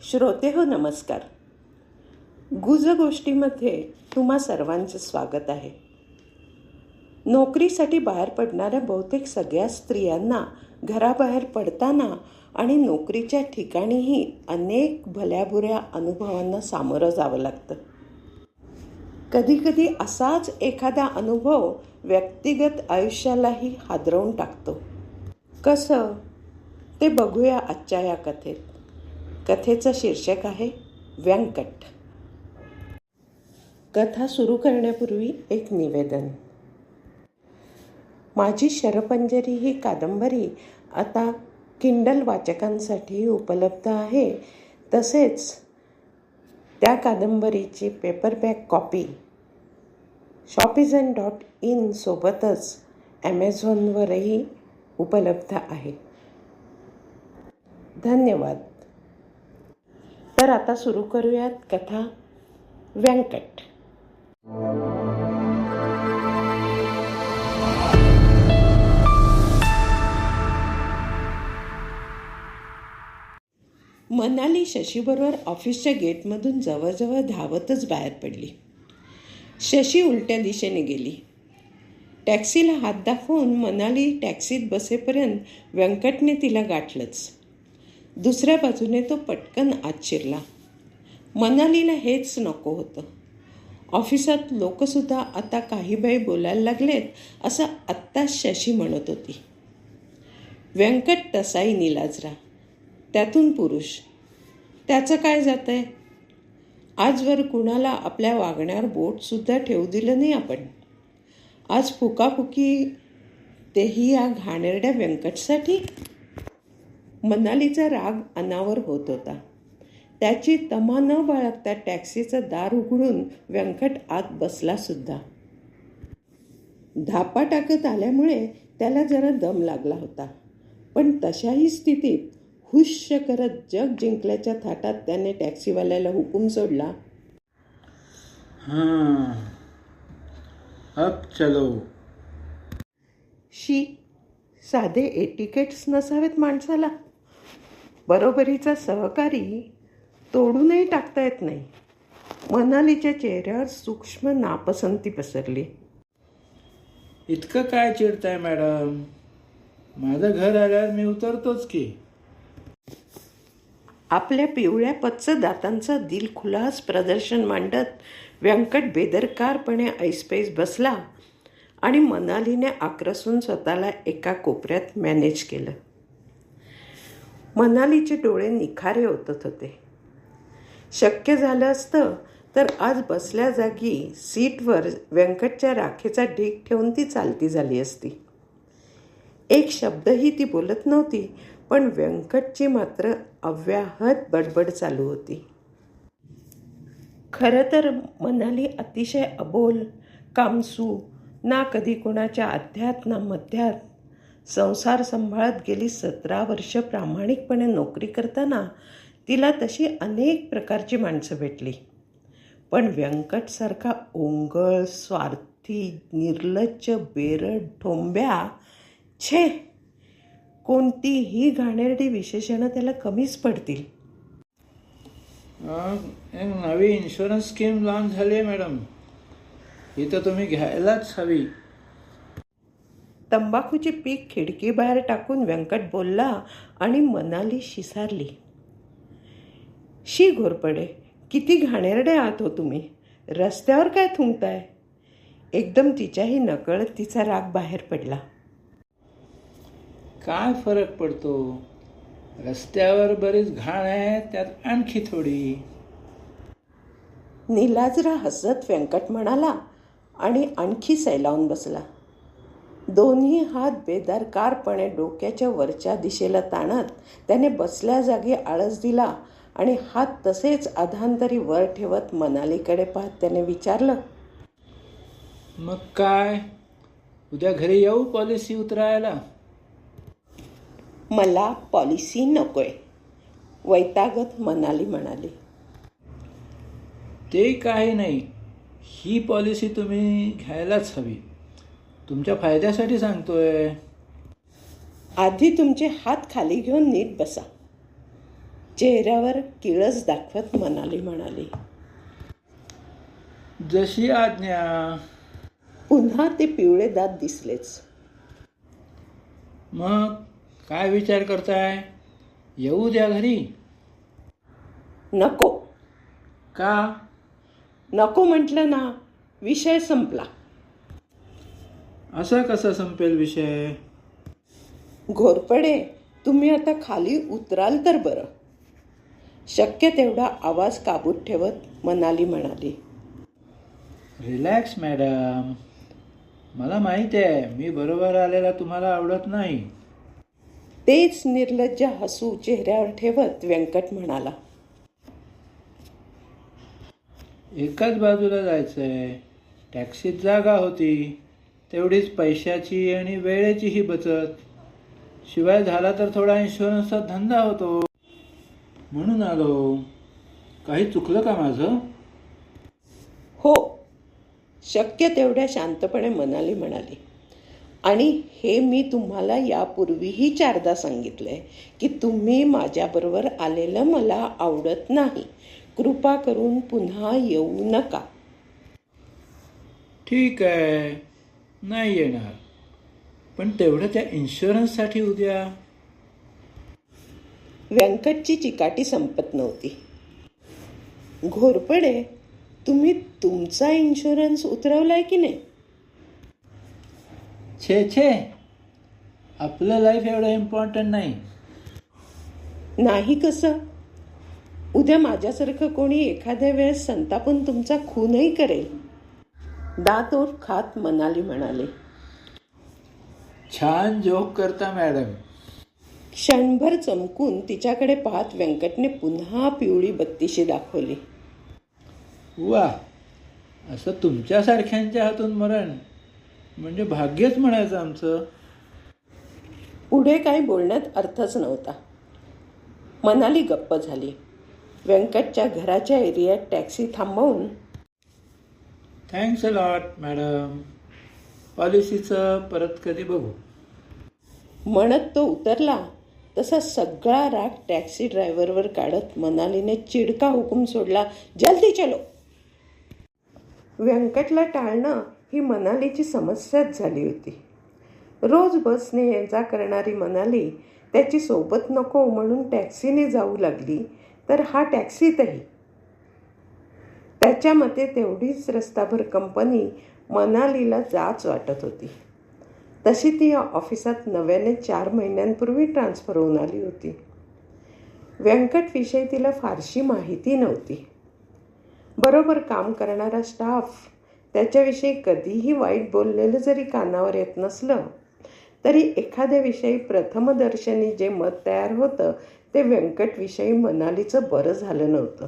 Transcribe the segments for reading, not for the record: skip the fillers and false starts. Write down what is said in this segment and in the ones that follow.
श्रोतेहो नमस्कार. गुज गोष्टीमध्ये तुम्हा सर्वांचं स्वागत आहे. नोकरीसाठी बाहेर पडणाऱ्या बहुतेक सगळ्या स्त्रियांना घराबाहेर पडताना आणि नोकरीच्या ठिकाणीही अनेक भल्याबुऱ्या अनुभवांना सामोरं जावं लागतं. कधीकधी असाच एखादा अनुभव व्यक्तिगत आयुष्यालाही हादरवून टाकतो. कसं ते बघूया आजच्या या कथेत. कथेचं शीर्षक आहे व्यंकट. कथा सुरू करण्यापूर्वी एक निवेदन. माझी शरपंजरी ही कादंबरी आता किंडल वाचकांसाठी उपलब्ध आहे. तसेच त्या कादंबरीची पेपरबॅक कॉपी shopizan.in सोबतच ॲमेझॉनवरही उपलब्ध आहे. धन्यवाद. तर आता सुरू करूयात कथा व्यंकट. मनाली शशीबरोबर ऑफिसच्या गेटमधून जवळजवळ धावतच बाहेर पडली. शशी उलट्या दिशेने गेली. टॅक्सीला हात दाखवून मनाली टॅक्सीत बसेपर्यंत व्यंकटने तिला गाठलंच. दुसऱ्या बाजूने तो पटकन आत शिरला. मनालीला हेच नको होतं. ऑफिसात लोकसुद्धा आता काही बाई बोलायला लागलेत असं आत्ताच शशी म्हणत होती. व्यंकट तसाही निलाजरा, त्यातून पुरुष. त्याचं काय जातंय? आजवर कुणाला आपल्या वागण्यावर बोटसुद्धा ठेवू दिलं नाही आपण. आज फुकाफुकी, तेही या घाणेरड्या व्यंकटसाठी. मनालीचा राग अनावर होत होता. त्याची तमा न बाळगता टॅक्सीचं दार उघडून व्यंकट आत बसला सुद्धा. धापा टाकत आल्यामुळे त्याला जरा दम लागला होता. पण तशाही स्थितीत हुश्य करत जग जिंकल्याच्या थाटात त्याने टॅक्सीवाल्याला हुकूम सोडला. अब चलो. शी, साधे एटिकेट्स नसावेत माणसाला? बरोबरीचा सहकारी तोडूनही टाकता येत नाही. मनालीच्या चेहऱ्यावर सूक्ष्म नापसंती पसरली. इतकं काय चिडताय मॅडम? माझं घर आल्यावर मी उतरतोच की. आपल्या पिवळ्या पच्च दातांचं दिलखुलास प्रदर्शन मांडत व्यंकट बेदरकारपणे ऐसपैस बसला आणि मनालीने आक्रसून स्वतःला एका कोपऱ्यात मॅनेज केलं. मनालीचे डोळे निखारे ओतत होते. शक्य झालं असतं तर आज बसल्या जागी सीटवर व्यंकटच्या राखेचा ढीग ठेवून ती चालती झाली असती. एक शब्दही ती बोलत नव्हती, पण व्यंकटची मात्र अव्याहत बडबड चालू होती. खरं तर मनाली अतिशय अबोल, कामसू, ना कधी कोणाच्या अध्यात ना मध्यात. संसार सांभाळत गेली 17 वर्ष प्रामाणिकपणे नोकरी करताना तिला तशी अनेक प्रकारची माणसं भेटली. पण व्यंकटसारखा ओंगळ, स्वार्थी, निर्लज्ज, बेरड, ठोंब्या, छे, कोणतीही घाणेरडी विशेषणं त्याला कमीच पडतील. एक नवी इन्शुरन्स स्कीम लॉन्च झाली आहे मॅडम. ही तर तुम्ही घ्यायलाच हवी. तंबाखूची पीक खिडकीबाहेर टाकून व्यंकट बोलला आणि मनाली शिसारली. शी घोरपडे, किती घाणेरडे आहात हो तुम्ही. रस्त्यावर काय थुंकताय? एकदम तिच्याही नकळत तिचा राग बाहेर पडला. काय फरक पडतो? रस्त्यावर बरीच घाण आहे, त्यात आणखी थोडी. निलाजरा हसत व्यंकट म्हणाला आणि आणखी सैलावून बसला. दोन्ही हात बेदरकारपणे डोक्याच्या वरच्या दिशेला ताणत त्याने बसल्या जागी आळस दिला आणि हात तसेच अधांतरी वर ठेवत मनालीकडे पाहत त्याने विचारलं, मग काय, उद्या घरी येऊ पॉलिसी उतरायला? मला पॉलिसी नकोय, वैतागत मनाली म्हणाली. ते काही नाही, ही पॉलिसी तुम्ही घ्यायलाच हवी. तुमच्या फायद्यासाठी सांगतोय. आधी तुमचे हात खाली घेऊन नीट बसा. चेहऱ्यावर किळस दाखवत मनाली म्हणाली. जशी आज्ञा. पुन्हा ते पिवळे दात दिसलेच. मग काय विचार करताय? येऊ द्या घरी. नको. का? नको म्हटलं ना, विषय संपला. असा कसा संपेल विषय? घोरपडे, तुम्ही आता खाली उतराल तर बरं. शक्य तेवढा आवाज काबूत ठेवत मनाली म्हणाली. Relax madam. मला माहीत आहे मी बरोबर आलेला तुम्हाला आवडत नाही. तेच निर्लज्ज हसू चेहऱ्यावर ठेवत व्यंकट म्हणाला. एकाच बाजूला जायचंय. टॅक्सीत जागा होती. तेवढीच पैशाची आणि वेळेचीही बचत. शिवाय झाला तर थोडा इन्शुरन्सचा धंदा होतो म्हणून आलो. काही चुकलं का माझं? हो. शक्य तेवढ्या शांतपणे मनाली म्हणाली. आणि हे मी तुम्हाला यापूर्वीही 4दा सांगितलंय की तुम्ही माझ्याबरोबर आलेलं मला आवडत नाही. कृपा करून पुन्हा येऊ नका. ठीक आहे, नाही येणार. पण तेवढं त्या इन्शुरन्ससाठी उद्या. व्यंकटची चिकाटी संपत नव्हती. घोरपडे, तुम्ही तुमचा इन्शुरन्स उतरवलाय की नाही? छे छे, आपलं लाईफ एवढं इम्पॉर्टंट नाही. नाही कसं? उद्या माझ्यासारखं कोणी एखाद्या वेळेस संतापून तुमचा खूनही करेल. दात ओठ खात मनाली म्हणाले. छान जोक करता मॅडम. क्षणभर चमकून तिच्याकडे पाहत व्यंकटने पुन्हा पिवळी बत्तीशी दाखवली. वा, असं तुमच्यासारख्यांच्या हातून मरण म्हणजे भाग्यच म्हणायचं आमचं. पुढे काही बोलण्यात अर्थच नव्हता. मनाली गप्प झाली. व्यंकटच्या घराच्या एरियात टॅक्सी थांबवून, थँक्स अ लॉट मॅडम. पॉलिसीचं परत कधी बघू म्हणत तो उतरला. तसा सगळा राग टॅक्सी ड्रायव्हरवर काढत मनालीने चिडका हुकूम सोडला. जल्दी चलो. व्यंकटला टाळणं ही मनालीची समस्याच झाली होती. रोज बसने ये जा करणारी मनाली त्याची सोबत नको म्हणून टॅक्सीने जाऊ लागली तर हा टॅक्सीतही. त्याच्या मते तेवढीच रस्ताभर कंपनी मनालीला जाच वाटत होती. तशी ती या ऑफिसात नव्याने 4 महिन्यांपूर्वी ट्रान्सफर होऊन आली होती. व्यंकटविषयी तिला फारशी माहिती नव्हती. बरोबर काम करणारा स्टाफ त्याच्याविषयी कधीही वाईट बोललेलं जरी कानावर येत नसलं तरी एखाद्याविषयी प्रथमदर्शनी जे मत तयार होतं ते व्यंकटविषयी मनालीचं बरं झालं नव्हतं.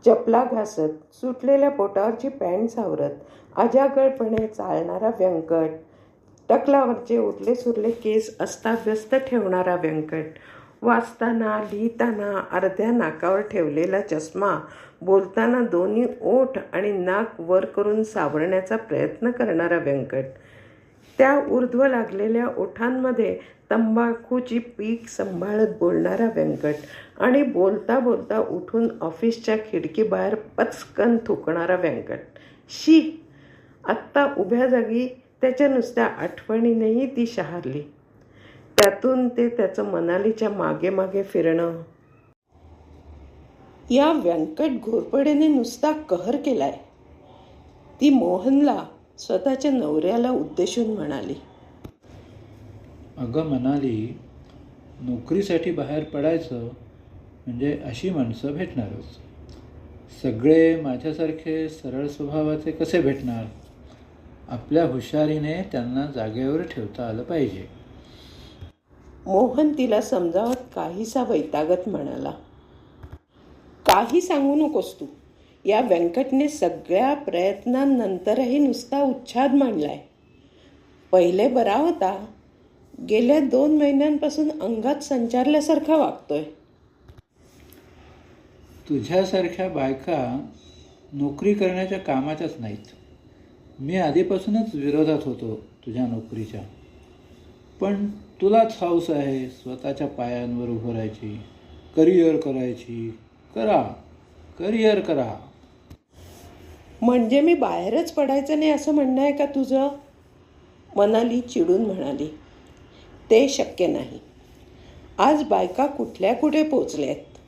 चपला घासत, सुटलेल्या पोटावरची पॅन्ट सावरत अजागळपणे चालणारा व्यंकट, टकलावरचे उरले सुरले केस अस्ताव्यस्त ठेवणारा व्यंकट, वाचताना लिहिताना अर्ध्या नाकावर ठेवलेला चष्मा, बोलताना दोन्ही ओठ आणि नाक वर करून सावरण्याचा प्रयत्न करणारा व्यंकट, त्या ऊर्ध्व लागलेल्या ओठांमध्ये तंबाखूची पीक सांभाळत बोलणारा व्यंकट आणि बोलता बोलता उठून ऑफिसच्या खिडकीबाहेर पचकन थुकणारा व्यंकट. शी! आत्ता उभ्या जागी त्याच्या नुसत्या आठवणीनेही ती शहारली. त्यातून ते त्याचं मनालीच्या मागे मागे फिरणं. या व्यंकट घोरपडेने नुसता कहर केलाय. ती मोहनला स्वतःच्या नवऱ्याला उद्देशून म्हणाली. अगं मनाली, नोकरीसाठी बाहेर पडायचं म्हणजे अशी माणसं भेटणारच. सगळे माझ्यासारखे सरळ स्वभावाचे कसे भेटणार? आपल्या हुशारीने त्यांना जागेवर ठेवता आलं पाहिजे. मोहन तिला समजावत काहीसा वैतागत म्हणाला. काही सांगू नकोस तू. या व्यंकटने सगळ्या प्रयत्नांनंतरही नुसता उच्छाद मांडलाय. पहिले बरा होता, गेल्या 2 महिन्यांपासून अंगात संचारल्यासारखा वागतोय. तुझ्यासारख्या बायका नोकरी करण्याच्या कामाच्याच नाहीत. मी आधीपासूनच विरोधात होतो तुझ्या करिअर करायची. करा, करिअर करा. म्हणजे मी बाहेरच पडायचं नाही असं म्हणणं आहे का तुझं? मनाली चिडून म्हणाली. ते शक्य नाही. आज बायका कुठल्या कुठे पोचल्यात.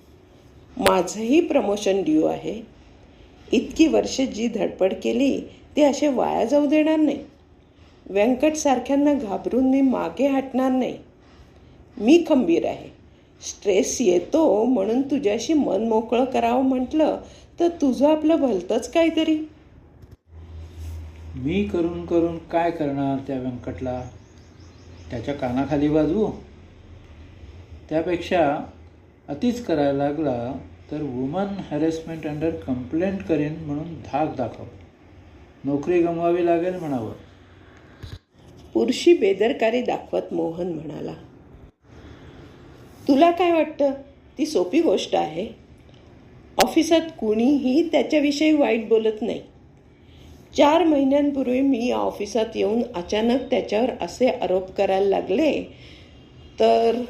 माझंही प्रमोशन ड्यू आहे. इतकी वर्ष जी धडपड केली ती असे वाया जाऊ देणार नाही. व्यंकटसारख्यांना घाबरून मी मागे हटणार नाही. मी खंबीर आहे. स्ट्रेस येतो म्हणून तुझ्याशी मन मोकळं करावं म्हटलं तर तुझं आपलं भलतंच काहीतरी. मी करून करून काय करणार त्या व्यंकटला? त्याच्या कानाखाली वाजवू? त्यापेक्षा अतिच करायला लागला तर वुमन हॅरेसमेंट अंडर कंप्लेंट करेन म्हणून धाक दाखव. नोकरी गमवावी लागेल म्हणावं. पुरुषी बेदरकारी दाखवत मोहन म्हणाला. तुला काय वाटतं ती सोपी गोष्ट आहे? ऑफिसात कुणीही त्याच्याविषयी वाईट बोलत नाही. 4 महिन्यांपूर्वी मी या ऑफिसात येऊन अचानक त्याच्यावर असे आरोप करायला लागले तर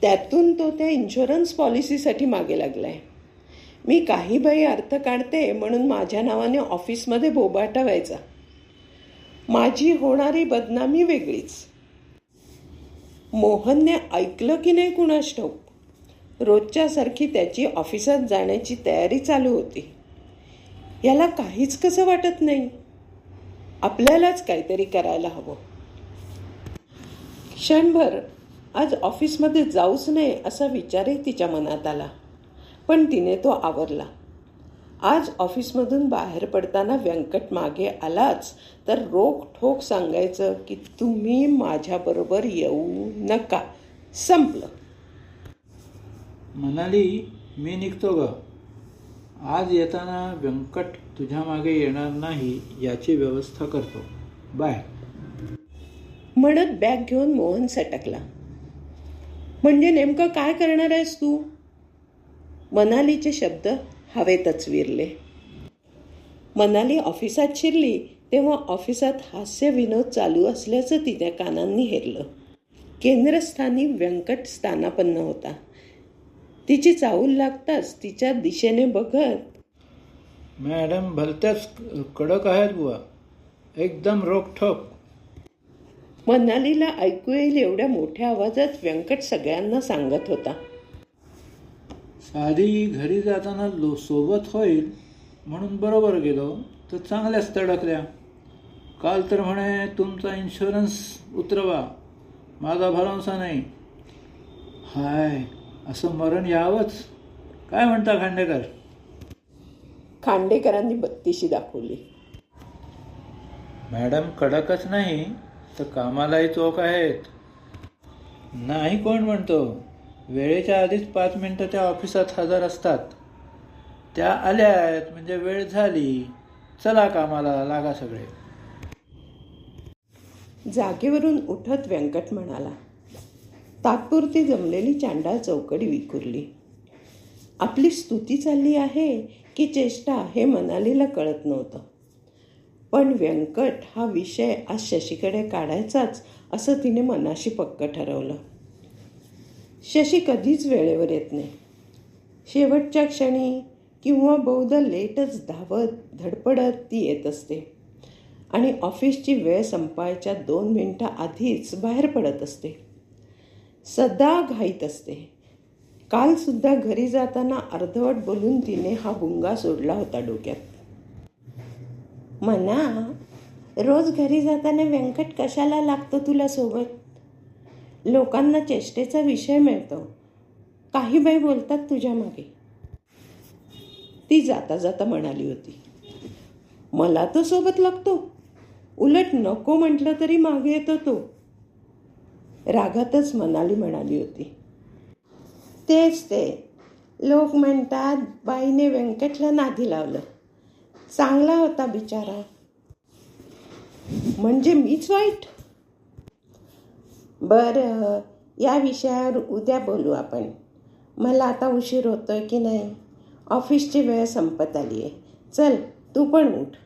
त्यातून तो त्या इन्शुरन्स पॉलिसीसाठी मागे लागलाय. मी काही बाई अर्थ काढते म्हणून माझ्या नावाने ऑफिसमध्ये बोबाटा व्हायचा. माझी होणारी बदनामी वेगळीच. मोहनने ऐकलं की नाही कुणास ठाऊक. रोजच्यासारखी त्याची ऑफिसात जाण्याची तयारी चालू होती. याला काहीच कसं वाटत नाही. आपल्यालाच काहीतरी करायला हवं. क्षणभर आज ऑफिसमध्ये जाऊच नये असा विचारही तिच्या मनात आला. पण तिने तो आवरला. आज ऑफिसमधून बाहेर पडताना व्यंकट मागे आलाच तर रोखठोक सांगायचं की तुम्ही माझ्याबरोबर येऊ नका. संपलं. म्हणाली, मी निघतो ग. आज येताना व्यंकट तुझ्या मागे येणार नाही याची व्यवस्था करतो. बाय. म्हणत बॅग घेऊन मोहन सटकला. म्हणजे नेमकं काय करणार आहेस तू? मनालीचे शब्द हवेतच विरले. मनाली ऑफिसात शिरली तेव्हा ऑफिसात हास्य विनोद चालू असल्याचं तिच्या कानांनी हेरलं. केंद्रस्थानी व्यंकट स्थानापन्न होता. तिची चाहूल लागताच तिच्या दिशेने बघत, मॅडम भलत्याच कडक आहेत बुवा, एकदम रोखठोक. मनालीला ऐकू येईल एवढ्या मोठ्या आवाजात व्यंकट सगळ्यांना सांगत होता. साधी घरी जाताना सोबत होईल म्हणून बरोबर गेलो तर चांगल्याच तडकल्या. काल तर म्हणे तुमचा इन्शुरन्स उतरवा, माझा भरोसा नाही. हाय, असं मरण यावंच. काय म्हणता खांडेकर? खांडेकरांनी बत्तीशी दाखवली. मॅडम कडकच नाही तर कामालाही चोख आहेत. नाही कोण म्हणतो. वेळेच्या आधीच 5 मिनिटं त्या ऑफिसात हजर असतात. त्या आल्या आहेत म्हणजे वेळ झाली. चला कामाला लागा सगळे. जागेवरून उठत व्यंकट म्हणाला. तात्पुरती जमलेली चांडाळ चौकडी विखुरली. आपली स्तुती चालली आहे की चेष्टा हे मनालीला कळत नव्हतं. पण व्यंकट हा विषय आज शशीकडे काढायचाच असं तिने मनाशी पक्क ठरवलं. शशी कधीच वेळेवर येत नाही. शेवटच्या क्षणी किंवा बहुधा लेटच धावत धडपडत ती येत असते आणि ऑफिसची वेळ संपायच्या 2 मिनिटं आधीच बाहेर पडत असते. सदा घाईत असते. कालसुद्धा घरी जाताना अर्धवट बोलून तिने हा बुंगा सोडला होता डोक्यात. मना, रोज घरी जाताना व्यंकट कशाला लागतो तुला सोबत? लोकांना चेष्टेचा विषय मिळतो. काही बाई बोलतात तुझ्या मागे. ती जाता जाता म्हणाली होती. मला तो सोबत लागतो. उलट नको म्हटलं तरी मागे येतो तो. रागातच मनाली म्हणाली होती. तेच ते. लोक म्हणतात बाईने व्यंकटला नादी लावलं. चांगला होता बिचारा. म्हणजे मीच वाईट? बरं, या विषयावर उद्या बोलू आपण. मला आता उशीर होतोय की नाही. ऑफिसची वेळ संपत आली आहे. चल, तू पण उठ.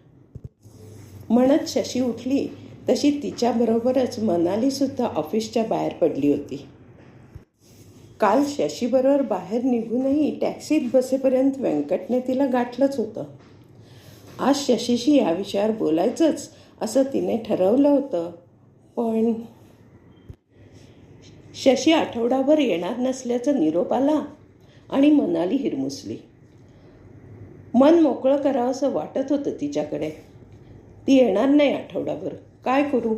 म्हणत शशी उठली तशी तिच्याबरोबरच मनालीसुद्धा ऑफिसच्या बाहेर पडली होती. काल शशीबरोबर बाहेर निघूनही टॅक्सीत बसेपर्यंत व्यंकटने तिला गाठलंच होतं. आज शशीशी या विषयावर बोलायचंच असं तिने ठरवलं होतं. पण शशी आठवडाभर येणार नसल्याचा निरोप आला आणि मनाली हिरमुसली. मन मोकळं करावं असं वाटत होतं तिच्याकडे. ती येणार नाही आठवडाभर. काय करू?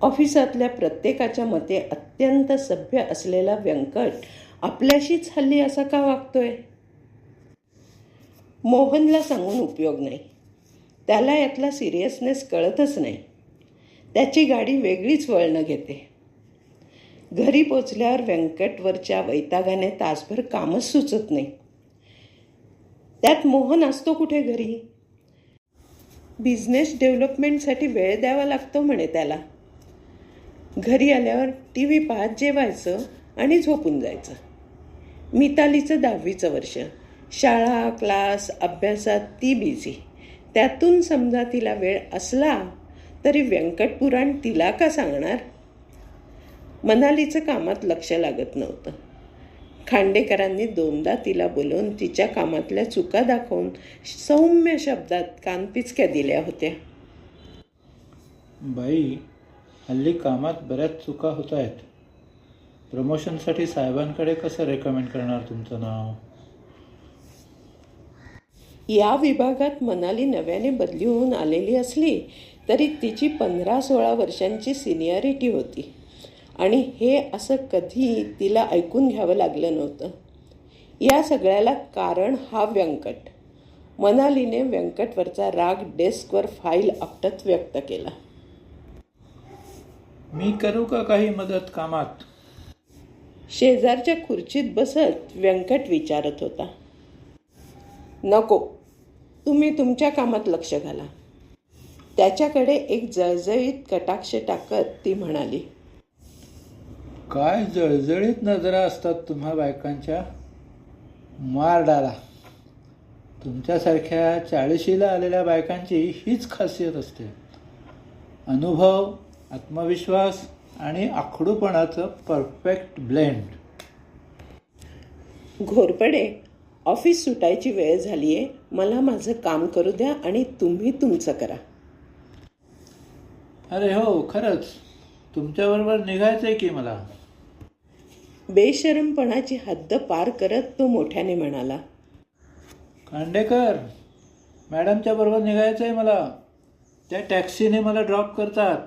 ऑफिसातल्या प्रत्येकाच्या मते अत्यंत सभ्य असलेला व्यंकट आपल्याशीच हल्ली असा का वागतोय? मोहनला सांगून उपयोग नाही. त्याला यातला सिरियसनेस कळतच नाही. त्याची गाडी वेगळीच वळणं घेते. घरी पोचल्यावर व्यंकटवरच्या वैतागाने तासभर कामच सुचत नाही. त्यात मोहन असतो कुठे घरी? बिझनेस डेव्हलपमेंटसाठी वेळ द्यावा लागतो म्हणे त्याला. घरी आल्यावर TV पाहत जेवायचं आणि झोपून जायचं. मितालीचं 10वीचं वर्ष. शाळा, क्लास, अभ्यासात ती बिझी. त्यातून समजा तिला वेळ असला तरी व्यंकटपुराण तिला का सांगणार? मनालीचं कामात लक्ष लागत नव्हतं. खांडेकरांनी 2दा तिला बोलवून तिच्या कामातल्या चुका दाखवून सौम्य शब्दात कानपिचक्या दिल्या होत्या. बाई, हल्ली कामात बऱ्याच चुका होत आहेत. प्रमोशनसाठी साहेबांकडे कसं रेकमेंड करणार तुमचं नाव? या विभागात मनाली नव्याने बदली होऊन आलेली असली तरी तिची 15-16 वर्षांची सिनियरिटी होती आणि हे असं कधी तिला ऐकून घ्यावं लागलं नव्हतं. या सगळ्याला कारण हा व्यंकट. मनालीने व्यंकटवरचा राग डेस्कवर फाईल आपटत व्यक्त केला. मी करू का काही मदत कामात? शेजारच्या खुर्चीत बसत व्यंकट विचारत होता. नको, तुम्ही तुमच्या कामात लक्ष घाला. त्याच्याकडे एक जळजळीत कटाक्ष टाकत ती म्हणाली. काय जळजळीत नजरा असतात तुम्हा बायकांच्या. मार डाला. तुमच्यासारख्या 40शीला आलेल्या बायकांची हीच खासियत असते. अनुभव, आत्मविश्वास आणि आखडूपणाचं परफेक्ट ब्लेंड. घोरपडे, ऑफिस सुटायची वेळ झाली आहे. मला माझं काम करू द्या आणि तुम्ही तुमचं करा. अरे हो, खरंच तुमच्याबरोबर निघायचंय की मला. बेशरमपणाची हद्द पार करत तो मोठ्याने म्हणाला. खांडेकर, मॅडमच्या बरोबर निघायचंय मला. त्या टॅक्सीने मला ड्रॉप करतात.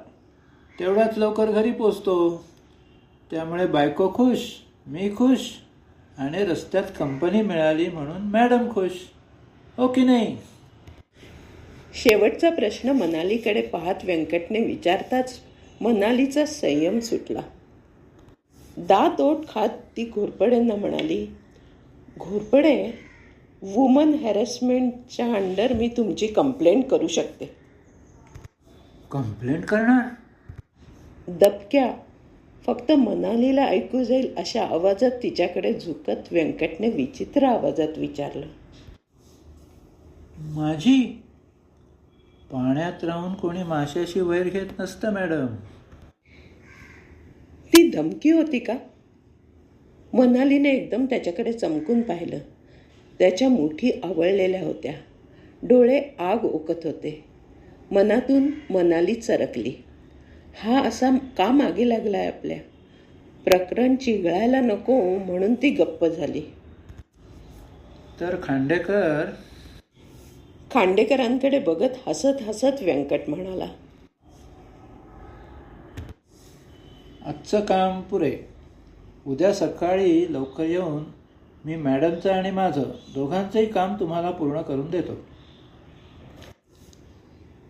तेवढ्याच लवकर घरी पोचतो. त्यामुळे बायको खुश, मी खुश आणि रस्त्यात कंपनी मिळाली म्हणून मॅडम खुश. हो की नाही? शेवटचा प्रश्न मनालीकडे पाहत व्यंकटने विचारताच मनालीचा संयम सुटला. दात ओठ खात ती घोरपडेंना म्हणाली. घोरपडे, वुमन हॅरेसमेंटच्या अंडर मी तुमची कंप्लेंट करू शकते. कंप्लेंट करणार? दबक्या, फक्त मनालीला ऐकू जाईल अशा आवाजात तिच्याकडे झुकत व्यंकटने विचित्र आवाजात विचारलं. माझी? पाण्यात राहून कोणी माशाशी वैर घेत नसतं मॅडम. ती धमकी होती का? मनालीने एकदम त्याच्याकडे चमकून पाहिलं. त्याच्या मुठी आवळलेल्या होत्या. डोळे आग ओकत होते. मनातून मनाली चरकली. हा असा का मागे लागलाय आपल्या? प्रकरण चिघळायला नको म्हणून ती गप्प झाली. तर खांडेकरांकडे बघत हसत हसत व्यंकट म्हणाला. आजचं काम पुरे. उद्या सकाळी लवकर येऊन मी मॅडमचं आणि माझं दोघांचंही काम तुम्हाला पूर्ण करून देतो.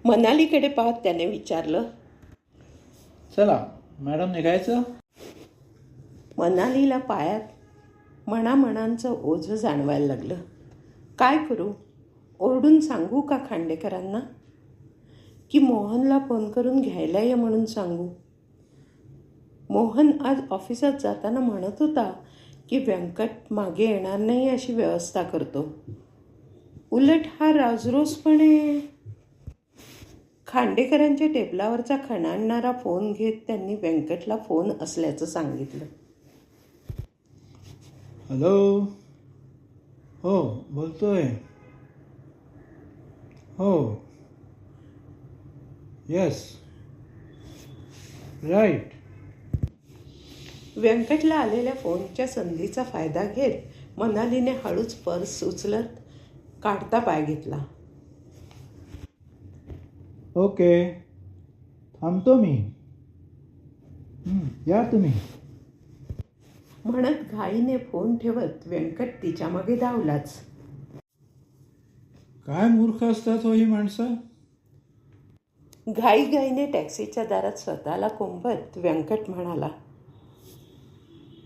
मनालीकडे पाहत त्याने विचारलं. चला मॅडम, निघायचं? मनालीला पायात मनाचं ओझं जाणवायला लागलं. काय करू? ओरडून सांगू का खांडेकरांना? की मोहनला फोन करून घ्यायला ये म्हणून सांगू? मोहन आज ऑफिसात जाताना म्हणत होता की व्यंकट मागे येणार नाही अशी व्यवस्था करतो. उलट हा राजरोसपणे. खांडेकरांच्या टेबलावरचा खणाणणारा फोन घेत त्यांनी व्यंकटला फोन असल्याचं सांगितलं. हॅलो. हो बोलतोय. हो. येस. राईट. व्यंकटला आलेल्या फोनच्या संधीचा फायदा घेत मनालीने हळूच पर्स उचलत काढता पाय घेतला. ओके, थांबतो मी. या तुम्ही. म्हणत घाईने फोन ठेवत व्यंकट तिच्या मागे धावलाच. काय मूर्ख असतात हो ही माणसं. घाईघाईने टॅक्सीच्या दारात स्वतःला कोंबत व्यंकट म्हणाला,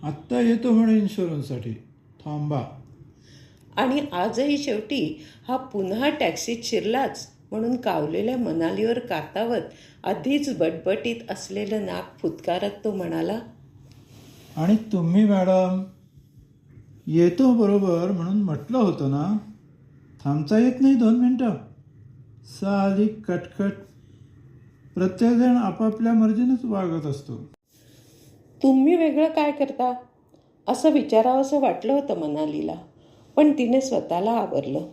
आत्ता येतो म्हणे इन्शुरन्ससाठी, थांबा. आणि आजही शेवटी हा पुन्हा टॅक्सीत शिरलाच म्हणून कावलेल्या मनालीवर कातावत आधीच बटबटीत असलेलं नाक फुतकारत तो म्हणाला, आणि तुम्ही मॅडम येतो बरोबर म्हणून म्हटलं होतं ना. थांबता येत नाही 2 मिनटं. साली कटकट. प्रत्येकजण आपापल्या मर्जीनेच वागत असतो. तुम्ही वेगळं काय करता असं विचारावंसं वाटलं होतं मनालीला, पण तिने स्वतःला आवरलं.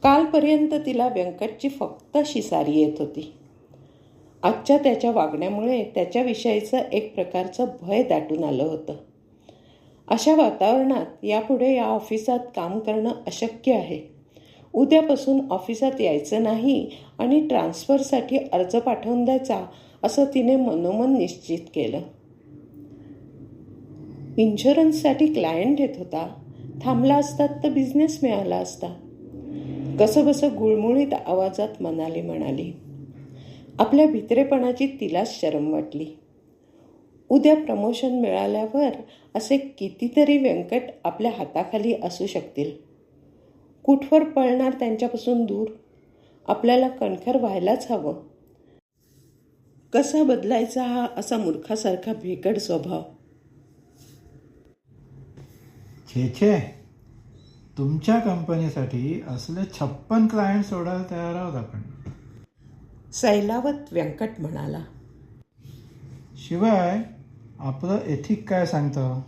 कालपर्यंत तिला व्यंकटची फक्त शिसारी येत होती. आजच्या त्याच्या वागण्यामुळे त्याच्याविषयीचं एक प्रकारचं भय दाटून आलं होतं. अशा वातावरणात यापुढे या ऑफिसात काम करणं अशक्य आहे. उद्यापासून ऑफिसात यायचं नाही आणि ट्रान्सफरसाठी अर्ज पाठवून द्यायचा असं तिने मनोमन निश्चित केलं. इन्शुरन्ससाठी क्लायंट येत होता. थांबला असतात तर बिझनेस मिळाला असता. कसंबसं गुळमुळीत आवाजात मनाली म्हणाली. आपल्या भित्रेपणाची तिलाच शरम वाटली. उद्या प्रमोशन मिळाल्यावर असे कितीतरी व्यंकट आपल्या हाताखाली असू शकतील. कुठवर पळणार त्यांच्यापासून दूर. आपल्याला कणखर व्हायलाच हवं. कसा बदलायचा हा असा मूर्खासारखा भेकड स्वभाव. छे छे, तुमच्या कंपनीसाठी असले 56 क्लायंट सोडायला तयार आहोत आपण. सैलावत व्यंकट म्हणाला. शिवाय आपलं एथिक काय सांगतं,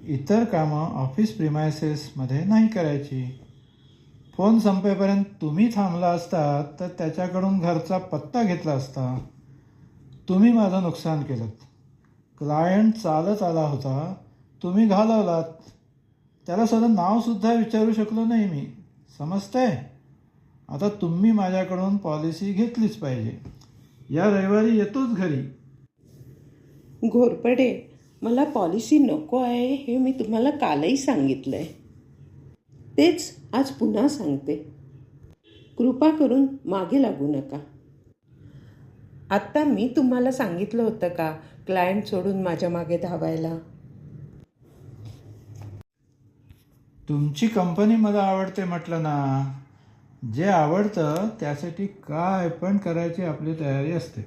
इतर कामं ऑफिस प्रिमायसेसमध्ये नाही करायची. फोन संपेपर्यंत तुम्ही थांबला असतात तर त्याच्याकडून घरचा पत्ता घेतला असता. तुम्ही माझं नुकसान केलं. क्लायंट चालत आला होता, तुम्ही घालवलात. त्याला साधं नावसुद्धा विचारू शकलो नाही मी. समजतंय. आता तुम्ही माझ्याकडून पॉलिसी घेतलीच पाहिजे. या रविवारी येतोच घरी. घोरपडे, मला पॉलिसी नको आहे हे मी तुम्हाला कालही सांगितलंय. तेच आज पुन्हा सांगते. कृपा करून मागे लागू नका. आत्ता मी तुम्हाला सांगितलं होतं का क्लायंट सोडून माझ्या मागे धावायला. तुमची कंपनी मला आवडते म्हटलं ना. जे आवडतं त्यासाठी काय पण करायची आपली तयारी असते.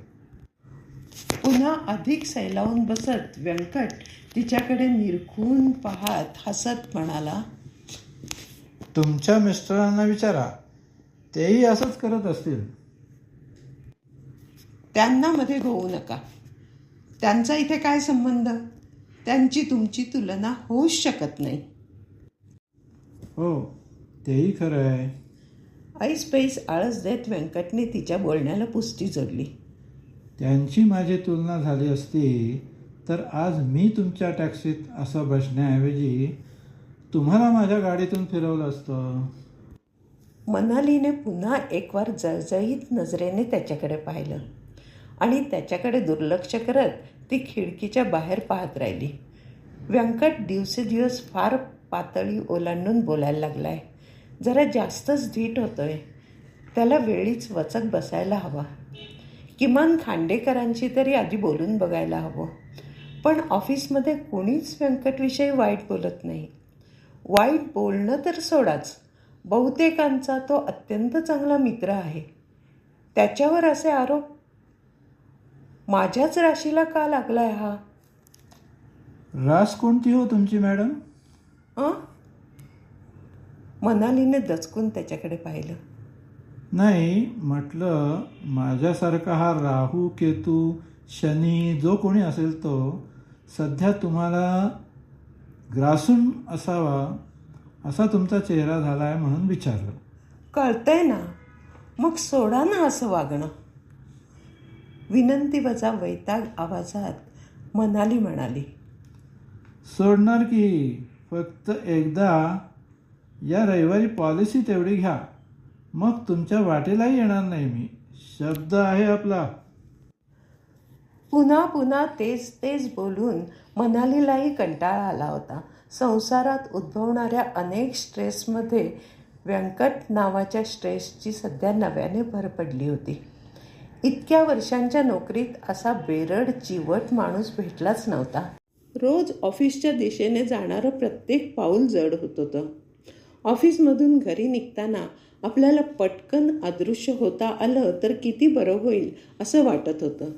पुन्हा अधिक सैलावून बसत व्यंकट तिच्याकडे निरखून पाहत हसत म्हणाला, तुमच्या मिस्टरांना विचारा, तेही असंच करत असतील. त्यांना मध्ये घेऊ नका. त्यांचा इथे काय संबंध. त्यांची तुमची तुलना होऊच शकत नाही. हो, तेही खरं आहे. ऐस पैस आळस देत व्यंकटने तिच्या बोलण्याला पुष्टी जोडली. त्यांची माझी तुलना झाली असती तर आज मी तुमच्या टॅक्सीत असं बसण्याऐवजी तुम्हाला माझ्या गाडीतून फिरवलं असतं. मनालीने पुन्हा एक वार जळजळीत नजरेने त्याच्याकडे पाहिलं आणि त्याच्याकडे दुर्लक्ष करत ती खिडकीच्या बाहेर पाहत राहिली. व्यंकट दिवसेदिवस फार पातळी ओलांडून बोलायला लागलाय. जरा जास्तच धीट होतोय. त्याला वेळीच वचक बसायला हवा. किमान खांडेकरांची तरी आधी बोलून बघायला हवं. पण ऑफिसमध्ये कोणीच व्यंकटविषयी वाईट बोलत नाही. वाईट बोलणं तर सोडाच, बहुतेकांचा तो अत्यंत चांगला मित्र आहे. त्याच्यावर असे आरोप. माझ्याच राशीला का लागलाय हा. रास कोणती हो तुमची मॅडम. मनालीने दचकून त्याच्याकडे पाहिलं. नाही म्हटलं, माझ्यासारखा हा राहू केतू शनी जो कोणी असेल तो सध्या तुम्हाला ग्रासून असावा असा तुमचा चेहरा झाला आहे म्हणून विचारलं. कळतंय ना, मग सोडा ना असं वागणं. विनंतीवजा वैताग आवाजात मनाली म्हणाली. सोडणार की, फक्त एकदा या रविवारी पॉलिसी तेवढी घ्या, मग तुमच्या वाटेलाही येणार नाही मी. शब्द आहे आपला. पुन्हा पुन्हा तेच तेच बोलून मनालीलाही कंटाळा आला होता. संसारात उद्भवणाऱ्या अनेक स्ट्रेसमध्ये व्यंकट नावाच्या स्ट्रेसची सध्या नव्याने भर पडली होती. इतक्या वर्षांच्या नोकरीत असा बेरड चिवट माणूस भेटलाच नव्हता. रोज ऑफिसच्या दिशेने जाणारं प्रत्येक पाऊल जड होत होतं. ऑफिसमधून घरी निघताना आपल्याला पटकन अदृश्य होता आलं तर किती बरं होईल असं वाटत होतं.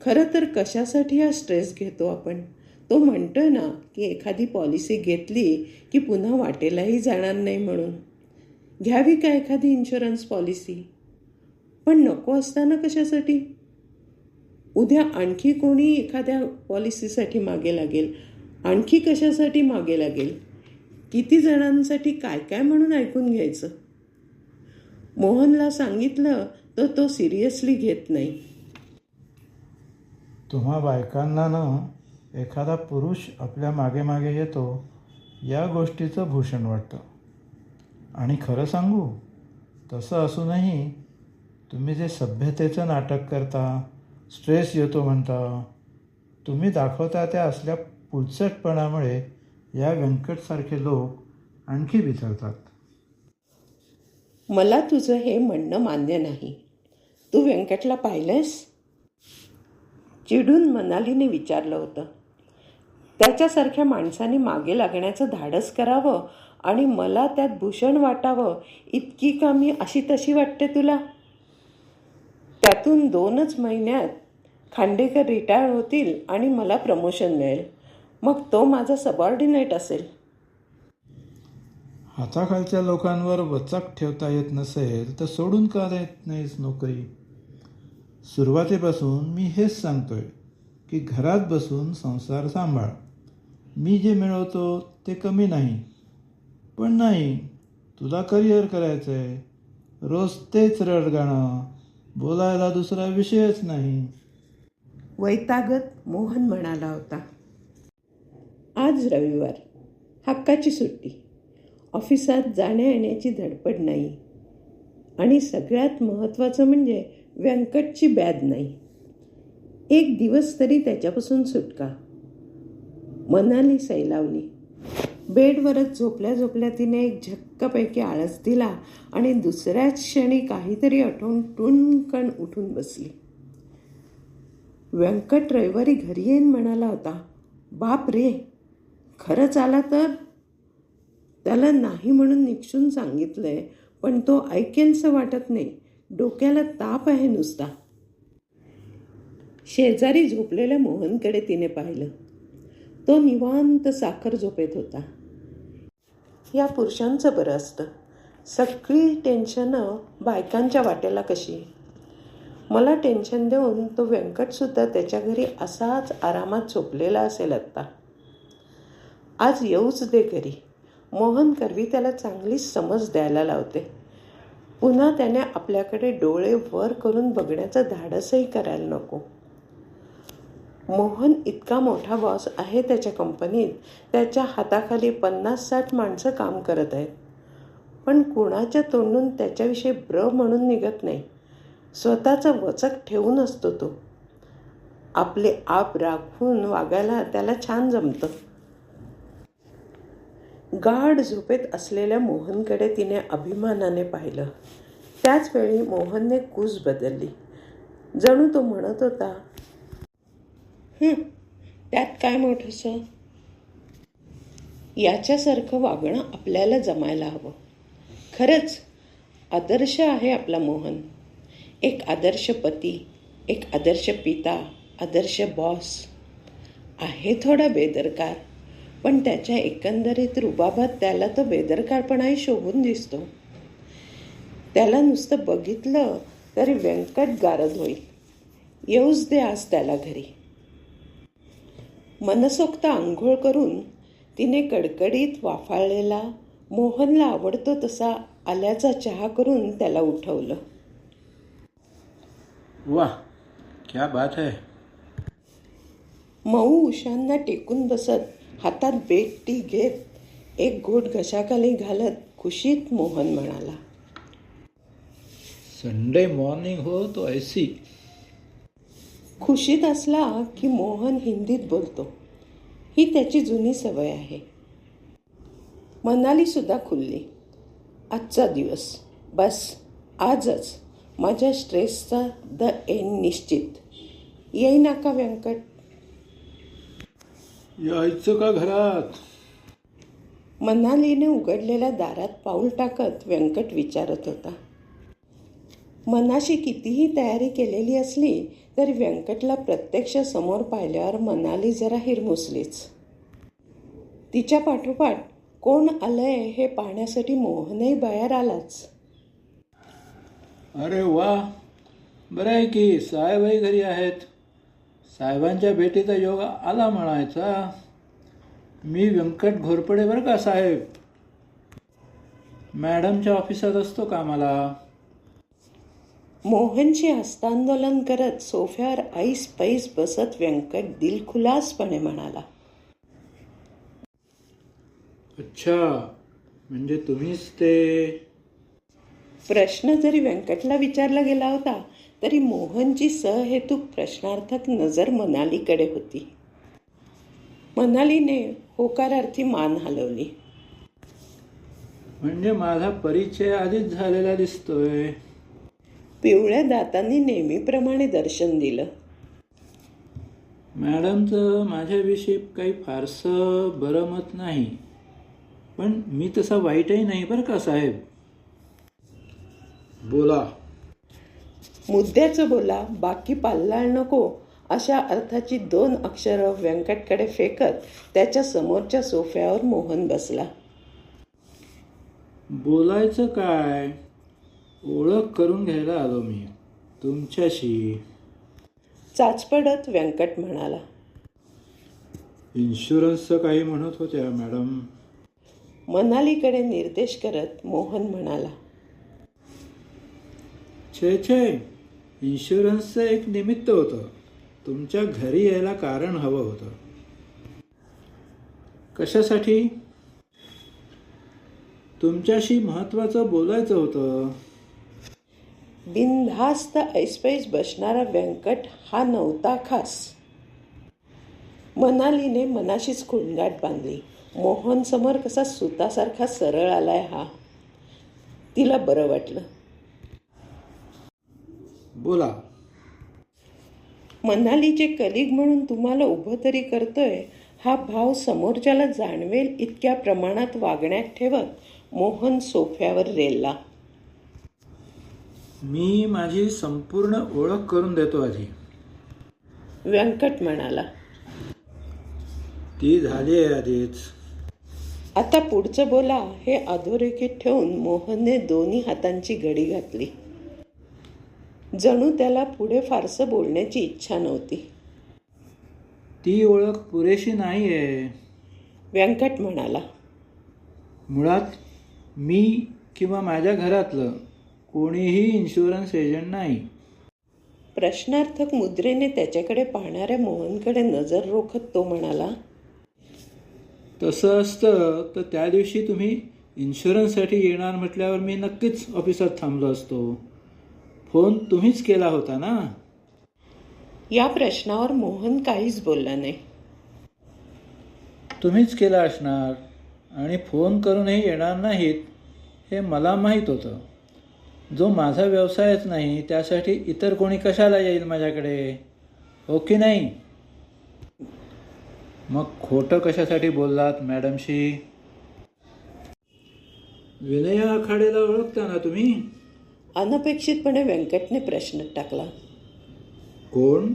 खरं तर कशासाठी हा स्ट्रेस घेतो आपण? तो म्हणतोय ना की एखादी पॉलिसी घेतली की पुन्हा वाटेलाही जाणार नाही म्हणून. घ्यावी का एखादी इन्शुरन्स पॉलिसी? पण नको असताना कशासाठी? उद्या आणखी कोणी एखाद्या पॉलिसीसाठी मागे लागेल, आणखी कशासाठी मागे लागेल, किती जणांसाठी काय काय म्हणून ऐकून घ्यायचं. मोहनला सांगितलं तर तो सिरियसली घेत नाही. तुम्हा बायकांना ना एखादा पुरुष आपल्या मागे मागे येतो या गोष्टीचं भूषण वाटतं. आणि खरं सांगू, तसं असूनही तुम्ही जे सभ्यतेचं नाटक करता, स्ट्रेस येतो म्हणता, तुम्ही दाखवता त्या असल्या पुलसटपणामुळे या व्यंकटसारखे लोक आणखी बिथरतात. मला तुझं हे म्हणणं मान्य नाही. तू व्यंकटला पाहिलंस? चिडून मनालीने विचारलं होतं. त्याच्यासारख्या माणसाने मागे लागण्याचं धाडस करावं आणि मला त्यात भूषण वाटावं इतकी का मी अशी तशी वाटते तुला? त्यातून 2च महिन्यात खांडेकर रिटायर होतील आणि मला प्रमोशन मिळेल. मग तो माझा सबऑर्डिनेट असेल. हाताखालच्या लोकांवर वचक ठेवता येत नसेल तर सोडून का देत नाहीस नोकरी? सुरुवातीपासून मी हेच सांगतोय की घरात बसून संसार सांभाळ. मी जे मिळवतो ते कमी नाही, पण नाही, तुला करिअर करायचं आहे. रोज तेच रडगाणं, बोलायला दुसरा विषयच नाही. वैतागत मोहन म्हणाला होता. आज रविवार, हक्काची सुट्टी. ऑफिसात जाण्या येण्याची धडपड नाही. आणि सगळ्यात महत्त्वाचं म्हणजे व्यंकटची बॅद नाही. एक दिवस तरी त्याच्यापासून सुटका. मनाली सैलावली. बेडवरच झोपल्या झोपल्या तिने एक झक्कापैकी आळस दिला आणि दुसऱ्याच क्षणी काहीतरी आठवून टुणकन उठून बसली. व्यंकट रविवारी घरी येईन म्हणाला होता. बाप रे, खरंच आला तर? त्याला नाही म्हणून निक्षून सांगितलंय, पण तो ऐकेलसं वाटत नाही. डोक्याला ताप आहे नुसता. शेजारी झोपलेल्या मोहनकडे तिने पाहिलं. तो निवांत साखर झोपेत होता. या पुरुषांचं बरं असतं. सगळी टेन्शनं बायकांच्या वाट्याला कशी? मला टेन्शन देऊन तो व्यंकटसुद्धा त्याच्या घरी असाच आरामात झोपलेला असेल आत्ता. आज येऊच दे घरी. मोहन करवी त्याला चांगलीच समज द्यायला लावते. पुन्हा त्याने आपल्याकडे डोळे वर करून बघण्याचं धाडसही करायला नको. मोहन इतका मोठा बॉस आहे त्याच्या कंपनीत. त्याच्या हाताखाली 50-60 माणसं काम करत आहेत. पण कुणाच्या तोंडून त्याच्याविषयी ब्र म्हणून निघत नाही. स्वतःचं वचक ठेवून असतो तो. आपले आप राखून वागायला त्याला छान जमतं. गाढ झोपेत असलेल्या मोहनकडे तिने अभिमानाने पाहिलं. त्याचवेळी मोहनने कूस बदलली. जणू तो म्हणत होता, त्यात काय मोठंसं? याच्यासारखं वागणं आपल्याला जमायला हवं. खरंच आदर्श आहे आपला मोहन. एक आदर्श पती, एक आदर्श पिता, आदर्श बॉस. आहे थोडा बेदरकार, पण त्याच्या एकंदरीत रुबाबात त्याला तो बेदरकारपणाही शोभून दिसतो. त्याला नुसतं बघितलं तरी व्यंकट गारद होईल. येऊच दे आज त्याला घरी. मनसोक्त आंघोळ करून तिने कडकडीत वाफाळलेला मोहनला आवडतो तसा आल्याचा चहा करून त्याला उठवलं. वाह, क्या बात है. मऊ उशांना टेकून बसत हातात बेट टी घेत एक घोट घशाखाली घालत खुशीत मोहन म्हणाला. संडे मॉर्निंग हो तो ऐसी. खुशीत असला की मोहन हिंदीत बोलतो. ही त्याची जुनी सवय आहे. मनाली सुद्धा खुलली. आजचा दिवस, बस आजच माझ्या स्ट्रेसचा द एंड निश्चित. येईना का व्यंकट? यायचं का घरात? मनालीने उघडलेल्या दारात पाऊल टाकत व्यंकट विचारत होता. मनाशी कितीही तयारी केलेली असली तरी व्यंकटला प्रत्यक्ष समोर पाहिल्यावर मनाली जरा हिरमुसलीच. तिच्या पाठोपाठ कोण आलंय हे पाहण्यासाठी मोहनही बाहेर आलाच. अरे वा, बरं आहे की साहेबही घरी आहेत. साहेबांच्या भेटीचा योग आला म्हणायचा. मी व्यंकट घोरपडे बरं का साहेब. मॅडमच्या ऑफिसात असतो कामाला. मोहनशी हस्तांदोलन करत सोफ्यावर ऐस पैस बसत व्यंकट दिलखुलासपणे म्हणाला. अच्छा, म्हणजे तुम्हीच ते. प्रश्न जरी व्यंकटला विचारला गेला होता तरी मोहनची सहेतुक प्रश्नार्थक नजर मनालीकडे होती. मनालीने होकारार्थी मान हलवली. म्हणजे माझा परिचय आधीच झालेला दिसतोय. पिवळ्या दातांनी नेहमीप्रमाणे दर्शन दिलं. मॅडमचं माझ्याविषयी काही फारसं बरं मत नाही, पण मी तसा वाईटही नाही बरं का साहेब. बोला. मुद्द्याचं बोला, बाकी पाल्लाळ नको अशा अर्थाची 2 अक्षरं व्यंकटकडे फेकत त्याच्या समोरच्या सोफ्यावर मोहन बसला. बोलायचं काय, ओळख करून घ्यायला आलो मी तुमच्याशी. चाचपडत व्यंकट म्हणाला. इन्शुरन्सचं काही म्हणत होत्या मॅडम. मनालीकडे निर्देश करत मोहन म्हणाला. छे, इन्शुरन्सचं एक निमित्त होतं. तुमच्या घरी यायला कारण हवं होतं. कशासाठी? तुमच्याशी महत्त्वाचं बोलायचं होतं. बिनधास्त ऐसपैस बसणारा व्यंकट हा नव्हता खास. मनालीने मनाशीच खुणगाट बांधली. मोहन समोर कसा सुतासारखा सरळ आलाय हा. तिला बरं वाटलं. बोला. मनालीचे कलिग म्हणून तुम्हाला उभं तरी करतोय हा भाव समोरच्याला जाणवेल इतक्या प्रमाणात वागण्यात ठेवत मोहन सोफ्यावर रेलला. मी माझी संपूर्ण ओळख करून देतो आधी. व्यंकट म्हणाला. ती झाली आहे आधीच. आता पुढचं बोला हे अधोरेखित ठेवून मोहनने दोन्ही हातांची घडी घातली. जणू त्याला पुढे फारसं बोलण्याची इच्छा नव्हती. ती ओळख पुरेशी नाही आहे. व्यंकट म्हणाला. मुळात मी किंवा माझ्या घरातलं कोणीही इन्शुरन्स एजंट नाही. प्रश्नार्थक मुद्रेने त्याच्याकडे पाहणाऱ्या मोहनकडे नजर रोखत तो म्हणाला. तसं असतं तर त्या दिवशी तुम्ही इन्शुरन्ससाठी येणार म्हटल्यावर मी नक्कीच ऑफिसात थांबलो असतो. फोन तुम्हीच केला होता ना? या प्रश्नावर मोहन काहीच बोलला नाही. तुम्हीच केला असणार आणि फोन करूनही येणार नाहीत हे मला माहीत होतं. जो माझा व्यवसायच नाही त्यासाठी इतर कोणी कशाला येईल माझ्याकडे, हो की नाही? मग खोटं कशासाठी बोललात मॅडमशी? विनया आखाडेला ओळखता ना तुम्ही? अनपेक्षितपणे व्यंकटने प्रश्न टाकला. कोण?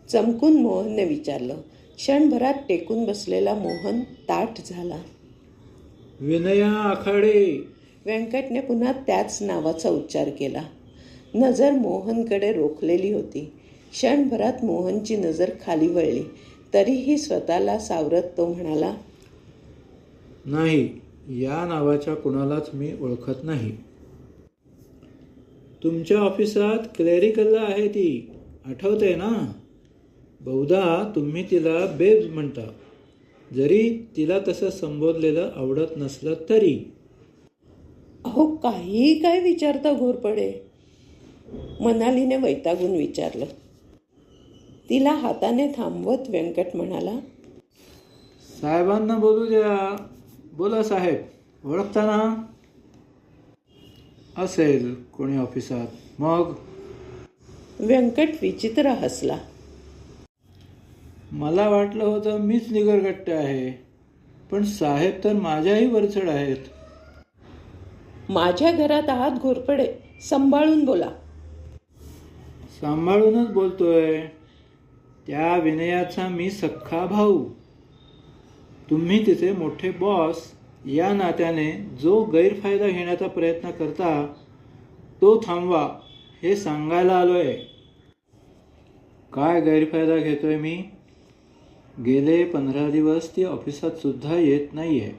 चमकून मोहनने विचारलं. क्षणभरात टेकून बसलेला मोहन ताठ झाला. विनया आखाडे. व्यंकटने पुन्हा त्याच नावाचा उच्चार केला. नजर मोहनकडे रोखलेली होती. क्षणभरात मोहनची नजर खाली वळली. तरीही स्वतःला सावरत तो म्हणाला. नाही, या नावाच्या कुणालाच मी ओळखत नाही. तुमच्या ऑफिसात क्लेरिकलला आहे ती, आठवते ना? बहुधा तुम्ही तिला बेब्स म्हणता, जरी तिला तसं संबोधलेलं आवडत नसलं तरी. अहो, काहीही काय विचारता घोरपडे, मनालीने वैतागून विचारलं. तिला हाताने थांबवत व्यंकट म्हणाला, साहेबांना बोलू द्या. बोला साहेब, ओळखता ना? असेल कोणी ऑफिसात. मग? व्यंकट विचित्र हसला. मला वाटलं होतं मीच निगरगट्ट आहे, पण साहेब तर माझ्याही वरचढ आहेत. माझ्या घरात आहात घोरपडे, सांभाळून बोला. सांभाळूनच बोलतोय. त्या विनयाचा मी सख्खा भाऊ. तुम्ही तिचे मोठे बॉस या नात्याने जो गैरफायदा घेण्याचा प्रयत्न करता तो थांबवा, हे सांगायला आलोय. काय गैरफायदा घेतोय मी? गेले 15 दिवस ती ऑफिसात सुद्धा येत नाहीये.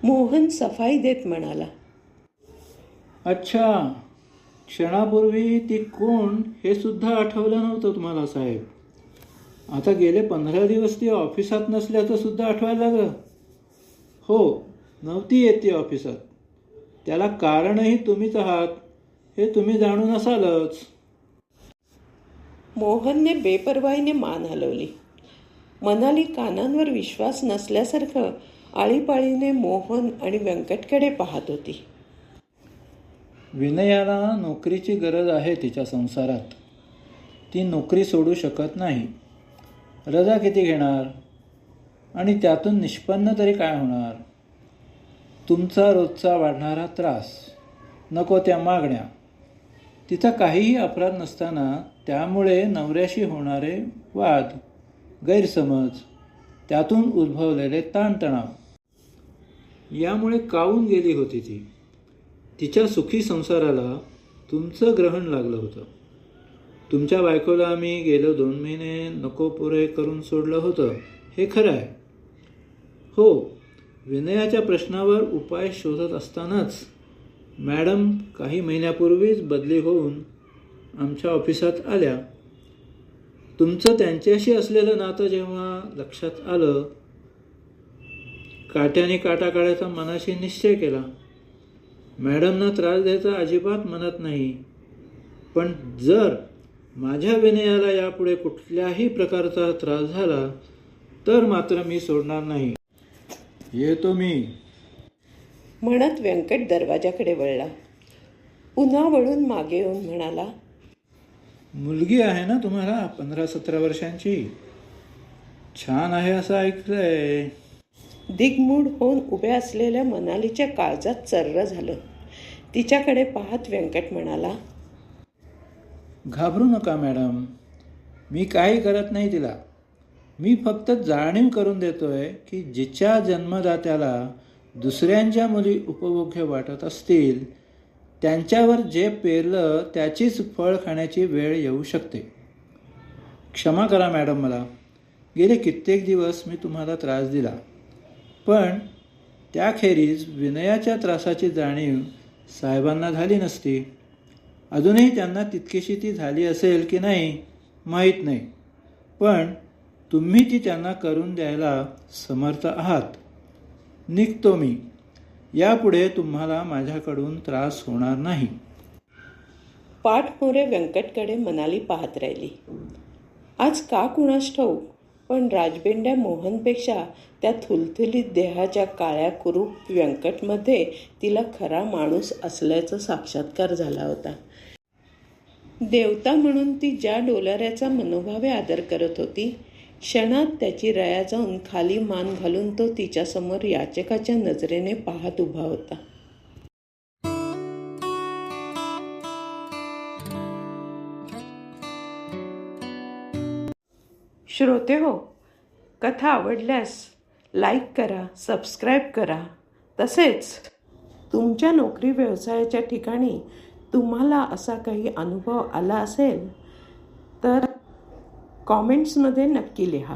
मोहन सफाई देत म्हणाला, अच्छा, क्षणापूर्वी ती कोण हे सुद्धा आठवलं नव्हतं तुम्हाला साहेब. आता गेले 15 दिवस ती ऑफिसात नसल्याचं सुद्धा आठवायला लागलं. हो, नव्हती येत ती ऑफिसात. त्याला कारणही तुम्हीच आहात, हे तुम्ही जाणून असालच. मोहनने बेपर्वाईने मान हलवली. मनाली कानांवर विश्वास नसल्यासारखं आळीपाळीने मोहन आणि व्यंकटकडे पाहत होती. विनयाला नोकरीची गरज आहे तिच्या संसारात. ती नोकरी सोडू शकत नाही. रजा किती घेणार? आणि त्यातून निष्पन्न तरी काय होणार? तुमचा रोजचा वाढणारा त्रास, नको त्या मागण्या, तिचा काहीही अपराध नसताना त्यामुळे नवऱ्याशी होणारे वाद, गैरसमज, त्यातून उद्भवलेले ताणतणाव, यामुळे कावून गेली होती ती. तिच्या सुखी संसाराला तुमचं ग्रहण लागलं होतं. तुमच्या बायकोला आम्ही गेलो 2 महिने नको पुरे करून सोडलं होतं, हे खरं आहे. हो, विनयाच्या प्रश्नावर उपाय शोधत असतानाच मॅडम काही महिन्यापूर्वीच बदली होऊन आमच्या ऑफिसात आल्या. तुमचं त्यांच्याशी असलेलं नातं जेव्हा लक्षात आलं, काट्याने काटा काढायचा मनाशी निश्चय केला. मॅडमना त्रास द्यायचा अजिबात म्हणत नाही, पण जर माझ्या विनयाला यापुढे कुठल्याही प्रकारचा त्रास झाला तर मात्र मी सोडणार नाही. येतो मी, म्हणत व्यंकट दरवाजाकडे वळला. पुन्हा वळून मागे येऊन म्हणाला, मुलगी आहे ना तुम्हाला 15-17 वर्षांची? छान आहे असं ऐकलंय. दिग्मूढ होऊन उभ्या असलेल्या मनालीच्या काळजात चर्र झालं. तिच्याकडे पाहत व्यंकट म्हणाला, घाबरू नका मॅडम, मी काही करत नाही तिला. मी फक्त जाणीव करून देतोय की जिच्या जन्मदात्याला दुसऱ्यांच्या मुली उपभोग्य वाटत असतील, त्यांच्यावर जे पेरलं त्याचीच फळ खाण्याची वेळ येऊ शकते. क्षमा करा मॅडम, मला गेले कित्येक दिवस मी तुम्हाला त्रास दिला, पण त्याखेरीज विनयाच्या त्रासाची जाणीव साहेबांना झाली नसती. अजूनही त्यांना तितकीशी ती झाली असेल की नाही माहीत नाही, पण तुम्ही ती त्यांना करून द्यायला समर्थ आहात. निघतो मी. यापुढे तुम्हाला माझ्याकडून त्रास होणार नाही. पाठमोरे व्यंकटकडे मनाली पाहत राहिली. आज का कुणास ठाऊक, पण राजबेंड्या मोहनपेक्षा त्या थुलथुलीत देहाच्या काळ्या कुरूप व्यंकटमध्ये तिला खरा माणूस असल्याचा साक्षात्कार झाला होता. देवता म्हणून ती ज्या डोलाऱ्याचा मनोभावे आदर करत होती, क्षणात त्याची रया जाऊन खाली मान घालून तो तिच्यासमोर याचकाच्या नजरेने पाहत उभा होता. श्रोते हो, कथा आवडल्यास लाईक करा, सबस्क्राईब करा. तसेच तुमच्या नोकरी व्यवसायाच्या ठिकाणी तुम्हाला असा काही अनुभव आला असेल तर कॉमेंट्समध्ये नक्की लिहा.